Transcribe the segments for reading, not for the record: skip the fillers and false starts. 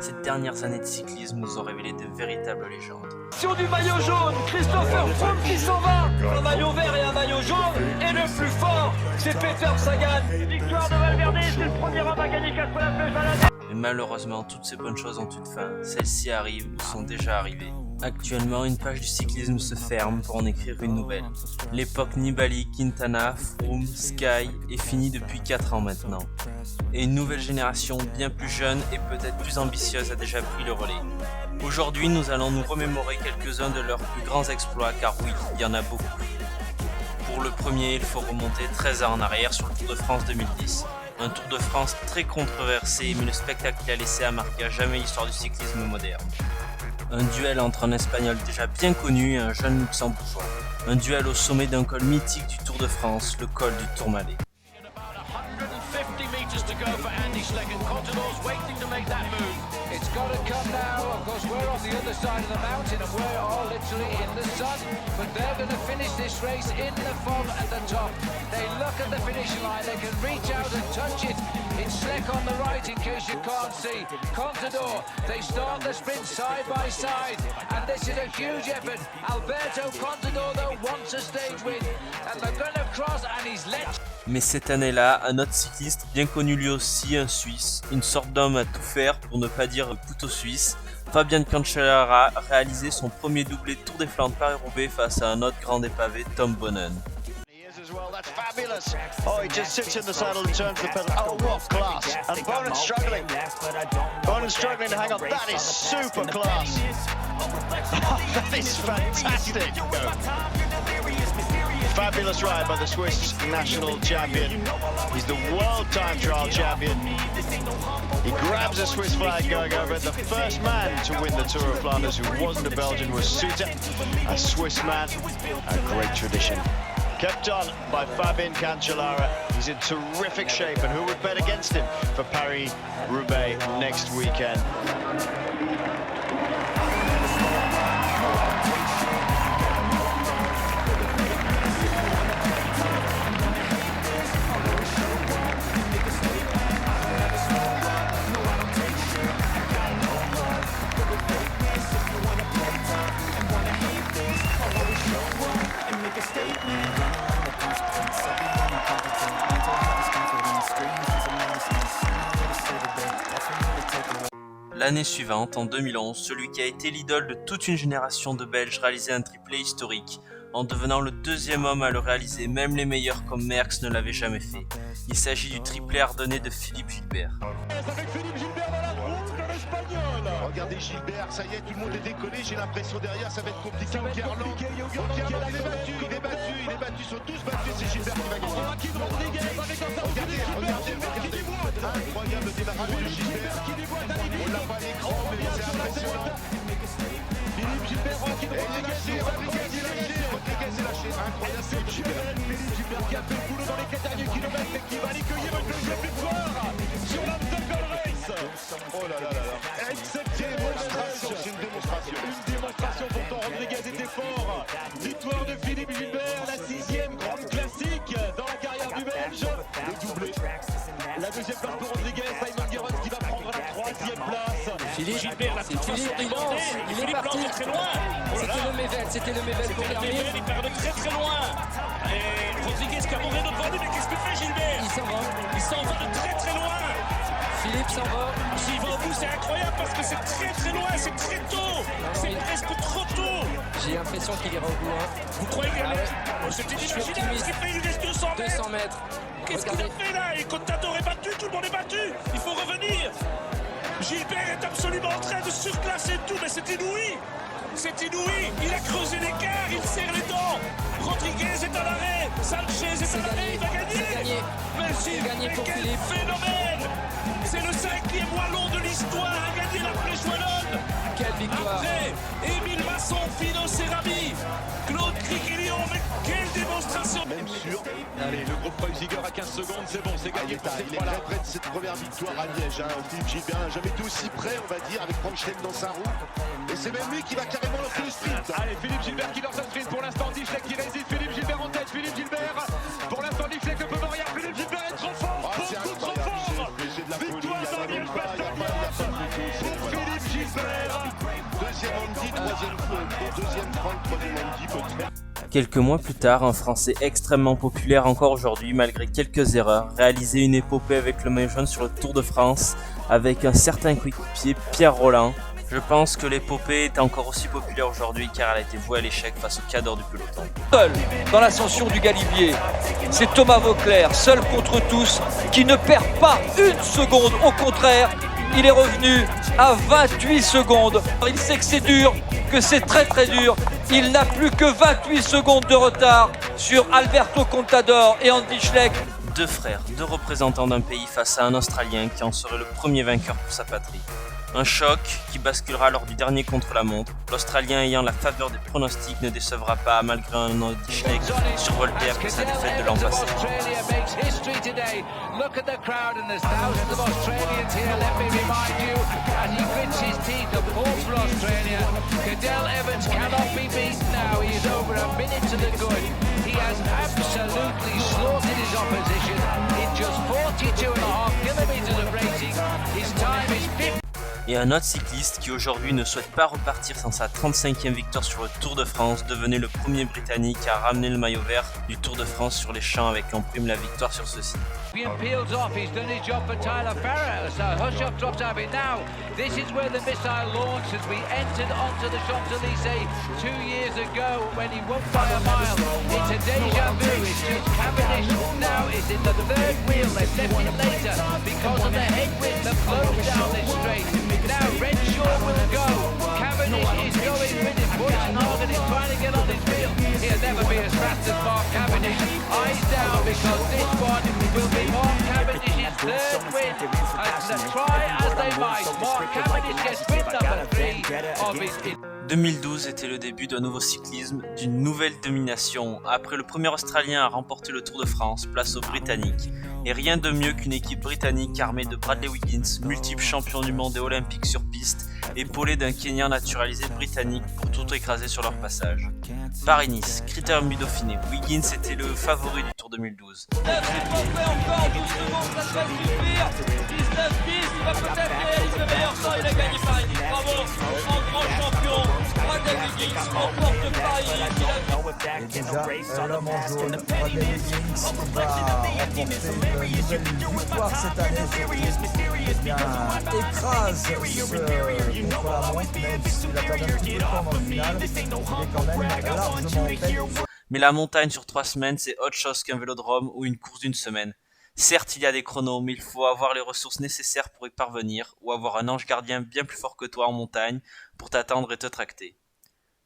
Ces dernières années de cyclisme nous ont révélé de véritables légendes. Sur du maillot jaune, Christopher Froome qui s'en va. Un maillot vert et un maillot jaune. Et le plus fort, c'est Peter Sagan. Victoire de Valverde, c'est le premier homme à gagner 4 fois la flèche Valade. Mais malheureusement, toutes ces bonnes choses ont une fin. Celles-ci arrivent ou sont déjà arrivées. Actuellement, une page du cyclisme se ferme pour en écrire une nouvelle. L'époque Nibali, Quintana, Froome, Sky est finie depuis 4 ans maintenant. Et une nouvelle génération bien plus jeune et peut-être plus ambitieuse a déjà pris le relais. Aujourd'hui, nous allons nous remémorer quelques-uns de leurs plus grands exploits, car oui, il y en a beaucoup. Pour le premier, il faut remonter 13 ans en arrière sur le Tour de France 2010. Un Tour de France très controversé, mais le spectacle qu'il a laissé a marqué à jamais l'histoire du cyclisme moderne. Un duel entre un Espagnol déjà bien connu et un jeune Luxembourgeois. Un duel au sommet d'un col mythique du Tour de France, le col du Tourmalet. It's got to come now. Of course, we're on the other side of the mountain and we're all literally in the sun. But they're going to finish this race in the fog at the top. They look at the finish line. They can reach out and touch it. It's slick on the right in case you can't see. Contador, they start the sprint side by side. And this is a huge effort. Alberto Contador, though, wants a stage win. And they're going to cross and he's let... Mais cette année-là, un autre cycliste, bien connu lui aussi, un Suisse, une sorte d'homme à tout faire pour ne pas dire couteau suisse, Fabian Cancellara réalisait son premier doublé Tour des Flandres Paris-Roubaix face à un autre grand des pavés, Tom Boonen. That's fabulous. Oh, he just sits in the saddle and turns the pedal. Oh, what class. And Bonen's struggling. Bonen's struggling to hang on. That is super class. Oh, that is fantastic. Fabulous ride by the Swiss national champion. He's the world time trial champion. He grabs a Swiss flag going over it. The first man to win the Tour of Flanders who wasn't a Belgian was Suter, a Swiss man. A great tradition. Kept on by Fabian Cancellara. He's in terrific shape, and who would bet against him for Paris-Roubaix next weekend? L'année suivante, en 2011, celui qui a été l'idole de toute une génération de Belges réalisait un triplé historique, en devenant le deuxième homme à le réaliser, même les meilleurs comme Merckx ne l'avaient jamais fait. Il s'agit du triplé ardennais de Philippe Gilbert. Avec Philippe Gilbert dans la route de l'Espagnol. Regardez Gilbert, ça y est, tout le monde est décollé, j'ai l'impression derrière ça va être compliqué. Okerland, il est battu, ils sont tous battus, c'est Gilbert qui va gagner. Incroyable démarrage de Gilbert, on l'a pas à l'écran, mais c'est impressionnant. Philippe Gilbert, Rodriguez est lâché, incroyable Philippe Gilbert qui a fait le boulot dans les 4 derniers kilomètres et qui va aller cueillir une deuxième victoire sur l'Amstel Race. Oh là là là là, exceptionnelle démonstration, c'est une démonstration. Une démonstration, pourtant Rodriguez était fort. Victoire de Philippe Gilbert, la 6e grande classique dans la carrière du Belge. Le doublé. La deuxième place pour Rodriguez, Simon Gerrans qui va prendre la 3e place. Philippe Gilbert, la façon débordée. Il est parti très loin. C'était le Mével pour terminer. Il part de très très loin. Et Rodriguez qui a bourré devant lui, mais qu'est-ce que fait Gilbert? Il s'en va de très très loin. Philippe s'en va. S'il va au bout, c'est incroyable parce que c'est très très loin, c'est très tôt. C'est presque trop tôt. J'ai l'impression qu'il ira au bout. Vous croyez qu'il reste? C'est inimaginable ce qu'il fait, il reste 200 mètres. Qu'est-ce qu'il a fait là? Et Contador est battu, tout le monde est battu. Il faut revenir. Gilbert est absolument en train de surclasser tout, mais c'est inouï. C'est inouï. Il a creusé l'écart, il serre les dents. Rodriguez est à l'arrêt. Sanchez est à l'arrêt, il va gagner. Mais Gilbert, quel phénomène. C'est le 5e wallon de l'histoire à gagner la Flèche wallonne. Quelle victoire. Après, Émile Masson, Pino Cerami, Claude Criquillon, mais quelle démonstration. Même sûr. Allez, le groupe Kreuziger à 15 secondes, c'est bon, c'est gagné. Il est très près de cette première victoire à Liège. Philippe Gilbert n'a jamais été aussi près, on va dire, avec Frankenstein dans sa roue. Et c'est même lui qui va carrément lancer le sprint. Allez, Philippe Gilbert qui lance le sprint. Pour l'instant, Dischleck qui résiste. Philippe Gilbert en tête. Philippe Gilbert. Pour l'instant, Dischleck ne peut pas rien. Philippe Gilbert est trop fort. C'est incroyable. Victoire dans Liège-Bastogne-Liège. Deuxième Andy, deuxième Franck, troisième Andy peut-être. Quelques mois plus tard, un Français extrêmement populaire encore aujourd'hui, malgré quelques erreurs, réalisait une épopée avec le maillot jaune sur le Tour de France avec un certain coéquipier, Pierre Rolland. Je pense que l'épopée est encore aussi populaire aujourd'hui car elle a été vouée à l'échec face au cadre du peloton. Seul dans l'ascension du Galibier, c'est Thomas Voeckler, seul contre tous, qui ne perd pas une seconde. Au contraire, il est revenu à 28 secondes. Il sait que c'est dur, que c'est très très dur. Il n'a plus que 28 secondes de retard sur Alberto Contador et Andy Schleck. Deux frères, deux représentants d'un pays face à un Australien qui en serait le premier vainqueur pour sa patrie. Un choc qui basculera lors du dernier contre-la-montre. L'Australien ayant la faveur des pronostics ne décevra pas malgré un Andy Schleck sur Voltaire et sa défaite de l'an passé. Et un autre cycliste qui aujourd'hui ne souhaite pas repartir sans sa 35e victoire sur le Tour de France devenait le premier Britannique à ramener le maillot vert du Tour de France sur les champs avec en prime la victoire sur ceci. Peels off, he's done his job for Tyler Farrar. So Hushoff drops out of it now. This is where the missile launched as we entered onto the Champs-Élysées 2 years ago when he won by a mile. It's a deja vu, it's just Cavendish now is in the third wheel. They've left it later because of the headwind that blows down this straight. Now Renshaw will go. Cavendish is going with it. Buchenhagen is trying to get on his wheel. He'll never be as fast as Mark Cavendish. Eyes down because this one will be Mark Cavendish's third win. And try as they might, Mark Cavendish gets win number 3 of his... 2012 était le début d'un nouveau cyclisme, d'une nouvelle domination. Après le premier Australien à remporter le Tour de France, place aux Britanniques. Et rien de mieux qu'une équipe britannique armée de Bradley Wiggins, multiple champion du monde et olympique sur piste, épaulé d'un Kenyan naturalisé britannique pour tout écraser sur leur passage. Paris-Nice, Critérium du Dauphiné, Wiggins était le favori du Tour 2012. Et déjà, l'homme en jaune, Bradley Wiggins, va remporter une nouvelle victoire cette année. Eh bien, écrase ce contre-la-montre, même s'il a perdu un petit peu de temps dans le final, il est quand même largement en tête. Mais la montagne sur 3 semaines, c'est autre chose qu'un vélodrome ou une course d'une semaine. Certes, il y a des chronos, mais il faut avoir les ressources nécessaires pour y parvenir, ou avoir un ange gardien bien plus fort que toi en montagne pour t'attendre et te tracter.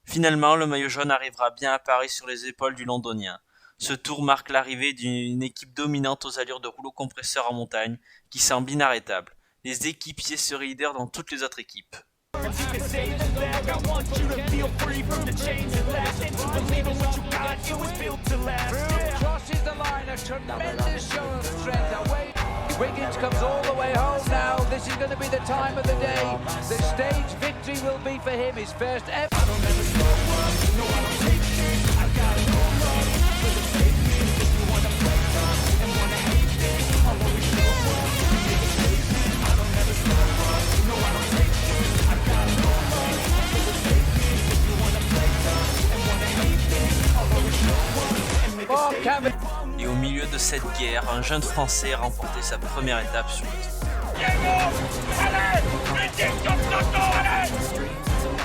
Finalement, le maillot jaune arrivera bien à Paris sur les épaules du Londonien. Ce tour marque l'arrivée d'une équipe dominante aux allures de rouleau compresseur en montagne, qui semble inarrêtable. Les équipiers seraient leaders dans toutes les autres équipes. Wiggins comes all the way home now. This is going to be the time of the day. The stage victory will be for him, his first ever. Et au milieu de cette guerre, un jeune Français a remporté sa première étape sur le Tour.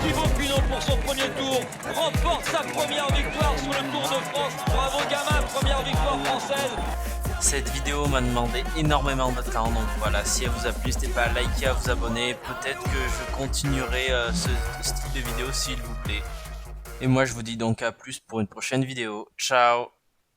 Thibaut Pinot pour son premier tour remporte sa première victoire sur le Tour de France. Bravo gamin, première victoire française. Cette vidéo m'a demandé énormément de temps, donc voilà, si elle vous a plu, n'hésitez pas à liker, à vous abonner. Peut-être que je continuerai ce style de vidéo s'il vous plaît. Et moi je vous dis donc à plus pour une prochaine vidéo. Ciao!